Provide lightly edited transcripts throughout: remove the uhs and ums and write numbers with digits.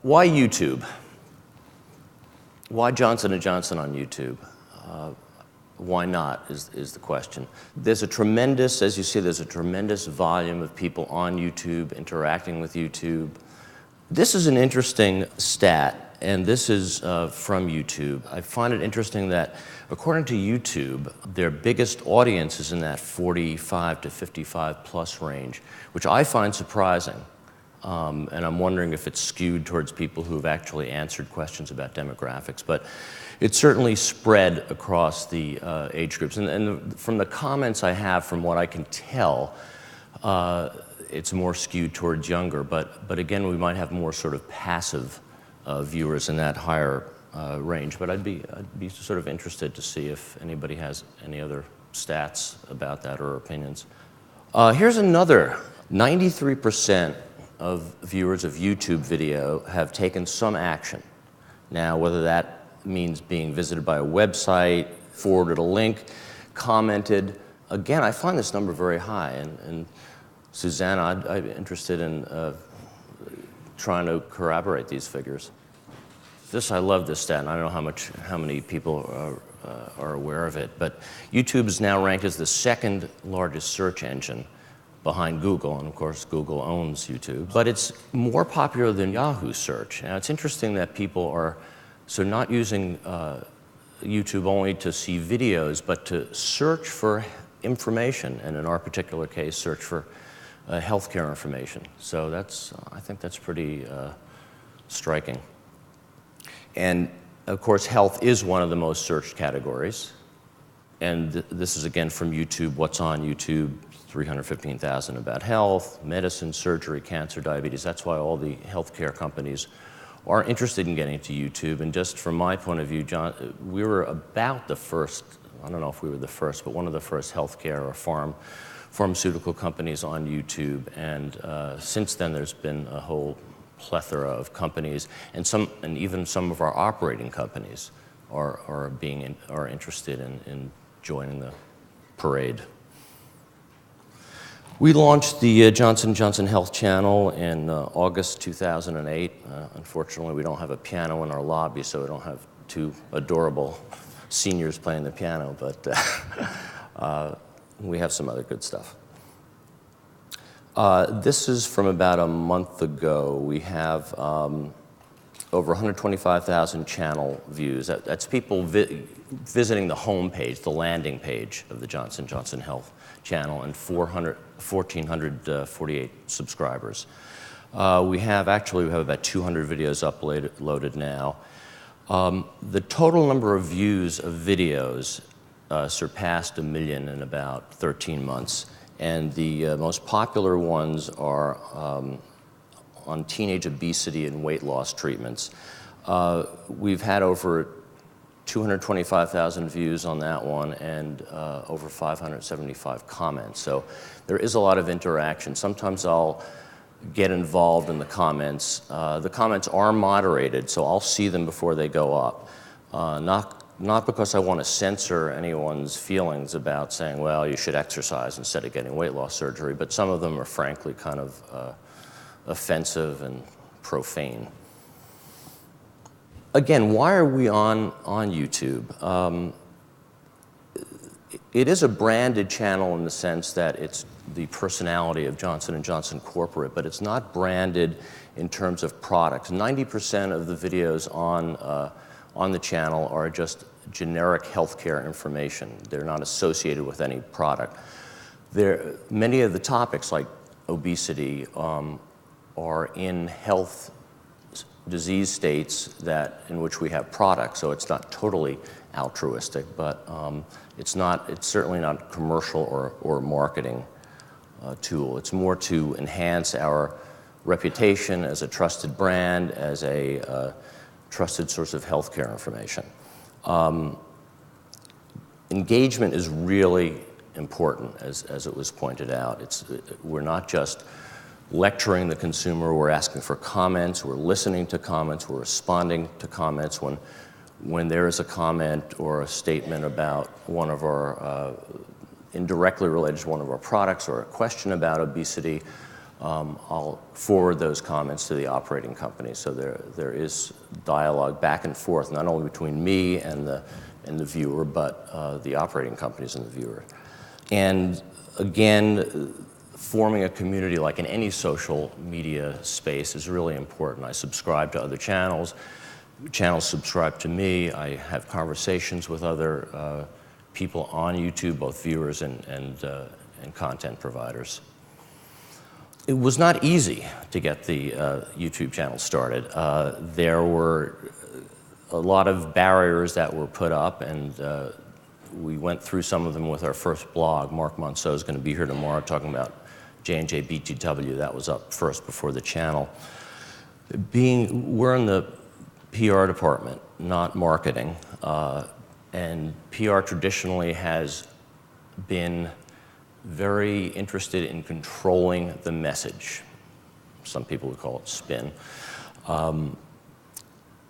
Why YouTube? Why Johnson & Johnson on YouTube? Why not is the question. There's a tremendous, as you see, there's a tremendous volume of people on YouTube, interacting with YouTube. This is an interesting stat, and this is from YouTube. I find it interesting that according to YouTube, their biggest audience is in that 45 to 55 plus range, which I find surprising. And I'm wondering if it's skewed towards people who've actually answered questions about demographics. But it's certainly spread across the age groups. And from the comments I have, from what I can tell, it's more skewed towards younger. But again, we might have more sort of passive viewers in that higher range. But I'd be sort of interested to see if anybody has any other stats about that or opinions. Here's another. 93% of viewers of YouTube video have taken some action. Now, whether that means being visited by a website, forwarded a link, commented, again, I find this number very high. And Susanna, I'd be interested in trying to corroborate these figures. I love this stat, and I don't know how many people are aware of it, but YouTube is now ranked as the second largest search engine behind Google, and of course Google owns YouTube. But it's more popular than Yahoo search. Now it's interesting that people are not using YouTube only to see videos, but to search for information, and in our particular case, search for healthcare information. So I think that's pretty striking. And of course, health is one of the most searched categories. And this is again from YouTube, what's on YouTube, 315,000 about health, medicine, surgery, cancer, diabetes. That's why all the healthcare companies are interested in getting to YouTube. And just from my point of view, John, we were about the first, I don't know if we were the first, but one of the first healthcare or pharmaceutical companies on YouTube. And since then, there's been a whole plethora of companies, and even some of our operating companies are interested in joining the parade. We launched the Johnson & Johnson Health Channel in August 2008. Unfortunately, we don't have a piano in our lobby, so we don't have two adorable seniors playing the piano, but we have some other good stuff. This is from about a month ago. We have over 125,000 channel views. That's people visiting the home page, the landing page of the Johnson & Johnson Health Channel, and 1,448 subscribers. We have about 200 videos uploaded now. The total number of views of videos surpassed 1 million in about 13 months. And the most popular ones are on teenage obesity and weight loss treatments. We've had over 225,000 views on that one and over 575 comments. So there is a lot of interaction. Sometimes I'll get involved in the comments. The comments are moderated, so I'll see them before they go up. Not because I want to censor anyone's feelings about saying, well, you should exercise instead of getting weight loss surgery, but some of them are frankly kind of offensive and profane. Again, why are we on YouTube? It is a branded channel in the sense that it's the personality of Johnson & Johnson corporate, but it's not branded in terms of products. 90% of the videos on the channel are just generic healthcare information. They're not associated with any product. Many of the topics, like obesity, are in health disease states in which we have products, so it's not totally altruistic, but it's certainly not a commercial or marketing tool. It's more to enhance our reputation as a trusted brand, as a trusted source of healthcare information. Engagement is really important, as it was pointed out. We're not just lecturing the consumer, we're asking for comments, we're listening to comments, we're responding to comments. When there is a comment or a statement about one of our, indirectly related to one of our products, or a question about obesity, I'll forward those comments to the operating company. So there is dialogue back and forth, not only between me and the viewer, but the operating companies and the viewer. And again, forming a community like in any social media space is really important. I subscribe to other channels. Channels subscribe to me. I have conversations with other people on YouTube, both viewers and content providers. It was not easy to get the YouTube channel started. There were a lot of barriers that were put up, and we went through some of them with our first blog. Mark Monceau is going to be here tomorrow talking about J&J BTW. That was up first before the channel. We're in the PR department, not marketing, and PR traditionally has been very interested in controlling the message. Some people would call it spin.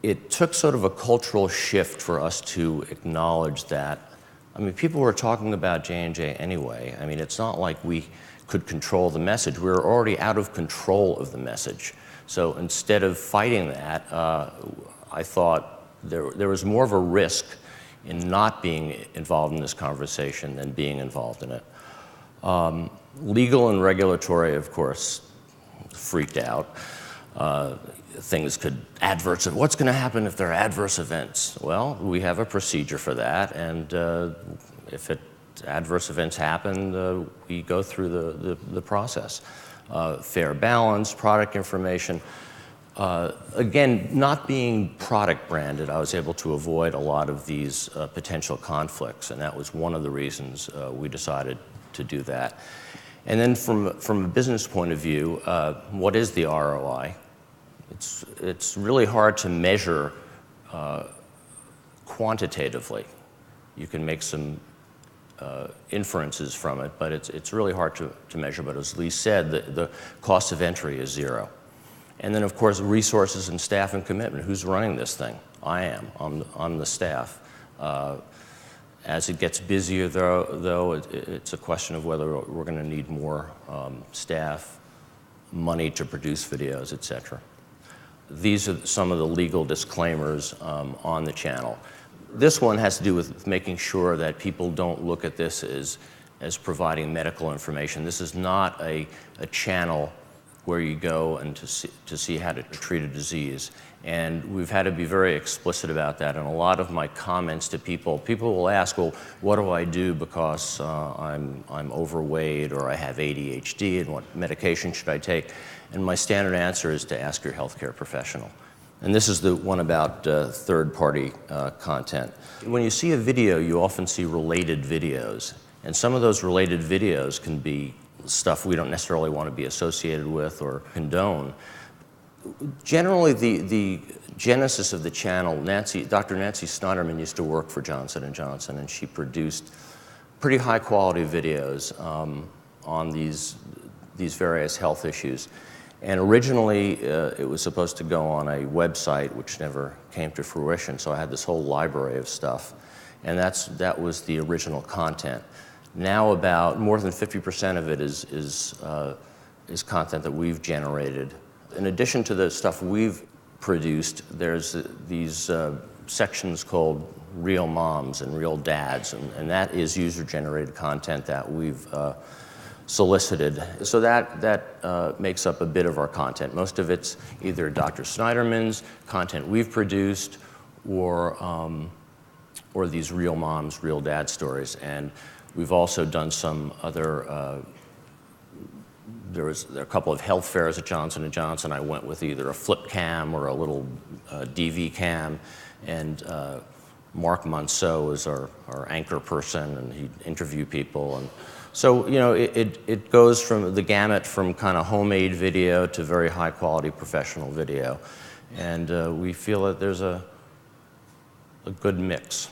It took sort of a cultural shift for us to acknowledge that, I mean, people were talking about J&J anyway. I mean, it's not like we could control the message. We were already out of control of the message. So instead of fighting that, I thought there was more of a risk in not being involved in this conversation than being involved in it. Legal and regulatory, of course, freaked out. Things what's going to happen if there are adverse events? Well, we have a procedure for that, and if adverse events happen, we go through the process. Fair balance, product information. Again, not being product branded, I was able to avoid a lot of these potential conflicts, and that was one of the reasons we decided to do that. And then from a business point of view, what is the ROI? It's really hard to measure quantitatively. You can make some inferences from it, but it's really hard to measure. But as Lee said, the cost of entry is zero. And then, of course, resources and staff and commitment. Who's running this thing? I am. I'm the staff. As it gets busier, though, it's a question of whether we're going to need more staff, money to produce videos, etc. These are some of the legal disclaimers on the channel. This one has to do with making sure that people don't look at this as providing medical information. This is not a channel where you go and to see how to treat a disease. And we've had to be very explicit about that. And a lot of my comments to people will ask, well, what do I do because I'm overweight or I have ADHD, and what medication should I take? And my standard answer is to ask your healthcare professional. And this is the one about third-party content. When you see a video, you often see related videos. And some of those related videos can be stuff we don't necessarily want to be associated with or condone. Generally, the genesis of the channel, Dr. Nancy Snyderman used to work for Johnson & Johnson, and she produced pretty high-quality videos on these various health issues. And originally, it was supposed to go on a website, which never came to fruition, so I had this whole library of stuff. And that was the original content. Now about more than 50% of it is content that we've generated. In addition to the stuff we've produced, there's these sections called Real Moms and Real Dads, and that is user-generated content that we've solicited. So that makes up a bit of our content. Most of it's either Dr. Snyderman's content we've produced or these Real Moms, Real Dad stories. And we've also done some other, there are a couple of health fairs at Johnson & Johnson. I went with either a flip cam or a little DV cam, and Mark Monceau is our anchor person, and he'd interview people. And so, you know, it goes from the gamut from kind of homemade video to very high quality professional video. And we feel that there's a good mix.